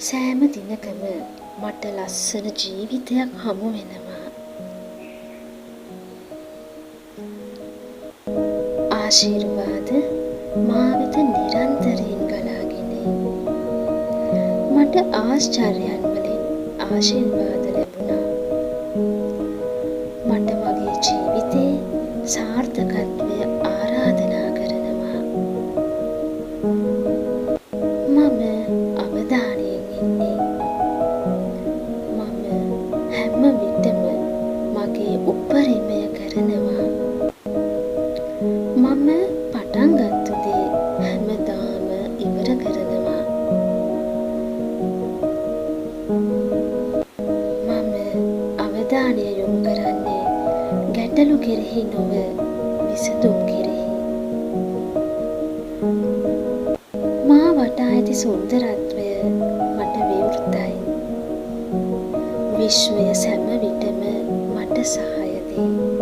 සෑම දිනකම මට ලස්සන ජීවිතයක් හමු වෙනවා. ආශිර්වාද මා වෙත නිරන්තරයෙන් ගලාගෙන මට ආශ්චර්යයන් වලින් ආශිර්වාද ලැබුණා. මට මගේ ජීවිතේ සාර්ථකත්වය ආරාධනා කරනවා. මම අවධානයෙන් ඉන්නේ. මම හැම විටම මගේ උපරිමය කරනවා. මම පටන් ගත්ත දේ හැමදාම ඉවර කරනවා. මම අවධානය යොමු කරන්නේ ගැටලු කෙරෙහි නොව විසඳුම් කෙරෙහි. මා වටා ඇති සුන්දරත්වය මට විවෘතයි. විශ්වය සෑම විටම මට සහාය දෙයි.